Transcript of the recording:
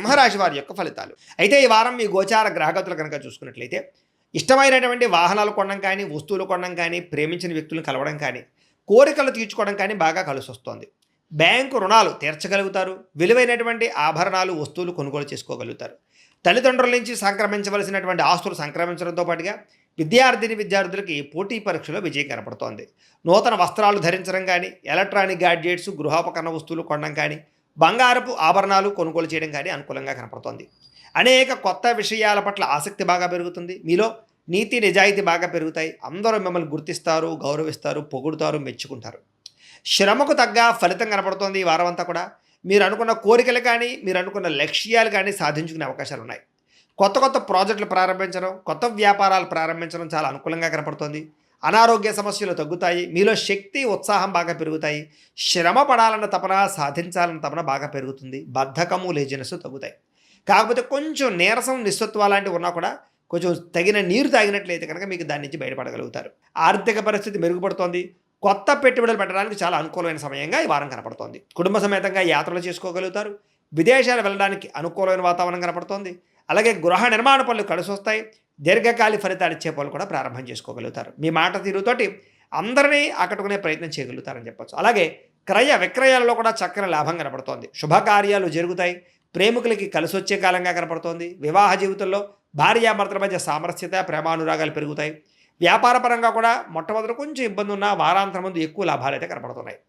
సింహరాశి వారి యొక్క ఫలితాలు. అయితే ఈ వారం మీ గోచార గ్రహగతులు కనుక చూసుకున్నట్లయితే ఇష్టమైనటువంటి వాహనాలు కొనడం కానీ, వస్తువులు కొనడం కానీ, ప్రేమించిన వ్యక్తులను కలవడం కానీ, కోరికలు తీర్చుకోవడం కానీ బాగా కలిసొస్తోంది. బ్యాంకు రుణాలు తీర్చగలుగుతారు. విలువైనటువంటి ఆభరణాలు, వస్తువులు కొనుగోలు చేసుకోగలుగుతారు. తల్లిదండ్రుల నుంచి సంక్రమించవలసినటువంటి ఆస్తులు సంక్రమించడంతో పాటుగా విద్యార్థులకి పోటీ పరీక్షలో విజయం కనపడుతోంది. నూతన వస్త్రాలు ధరించడం కానీ, ఎలక్ట్రానిక్ గ్యాడ్జెట్స్, గృహోపకరణ వస్తువులు కొనడం కానీ, బంగారపు ఆభరణాలు కొనుగోలు చేయడం కానీ అనుకూలంగా కనపడుతోంది. అనేక కొత్త విషయాల పట్ల ఆసక్తి బాగా పెరుగుతుంది. మీలో నీతి నిజాయితీ బాగా పెరుగుతాయి. అందరూ మిమ్మల్ని గుర్తిస్తారు, గౌరవిస్తారు, పొగుడుతారు, మెచ్చుకుంటారు. శ్రమకు తగ్గ ఫలితం కనపడుతోంది ఈ వారం అంతా కూడా. మీరు అనుకున్న కోరికలు కానీ, మీరు అనుకున్న లక్ష్యాలు కానీ సాధించుకునే అవకాశాలు ఉన్నాయి. కొత్త కొత్త ప్రాజెక్టులు ప్రారంభించడం, కొత్త వ్యాపారాలు ప్రారంభించడం చాలా అనుకూలంగా కనపడుతోంది. అనారోగ్య సమస్యలు తగ్గుతాయి. మీలో శక్తి, ఉత్సాహం బాగా పెరుగుతాయి. శ్రమ పడాలన్న తపన, సాధించాలన్న తపన బాగా పెరుగుతుంది. బద్ధకము, లేజినెస్ తగ్గుతాయి. కాకపోతే కొంచెం నీరసం, నిస్సత్వ లాంటివి ఉన్నా కూడా కొంచెం తగిన నీరు తాగినట్లయితే కనుక మీకు దాని నుంచి బయటపడగలుగుతారు. ఆర్థిక పరిస్థితి మెరుగుపడుతోంది. కొత్త పెట్టుబడులు పెట్టడానికి చాలా అనుకూలమైన సమయంగా ఈ వారం కనపడుతోంది. కుటుంబ సమేతంగా యాత్రలు చేసుకోగలుగుతారు. విదేశాలు వెళ్ళడానికి అనుకూలమైన వాతావరణం కనపడుతోంది. అలాగే గృహ నిర్మాణ పనులు కలిసొస్తాయి. దీర్ఘకాలిక ఫలితాలు ఇచ్చే పనులు కూడా ప్రారంభం చేసుకోగలుగుతారు. మీ మాట తీరుతోటి అందరినీ ఆకట్టుకునే ప్రయత్నం చేయగలుగుతారని చెప్పొచ్చు. అలాగే క్రయ విక్రయాలలో కూడా చక్కని లాభం కనపడుతోంది. శుభకార్యాలు జరుగుతాయి. ప్రేమికులకి కలిసొచ్చే కాలంగా కనపడుతోంది. వివాహ జీవితంలో భార్యాభర్తల మధ్య సామరస్యత, ప్రేమానురాగాలు పెరుగుతాయి. వ్యాపారపరంగా కూడా మొట్టమొదటి కొంచెం ఇబ్బంది ఉన్న వారాంతరం ముందు ఎక్కువ లాభాలు అయితే కనపడుతున్నాయి.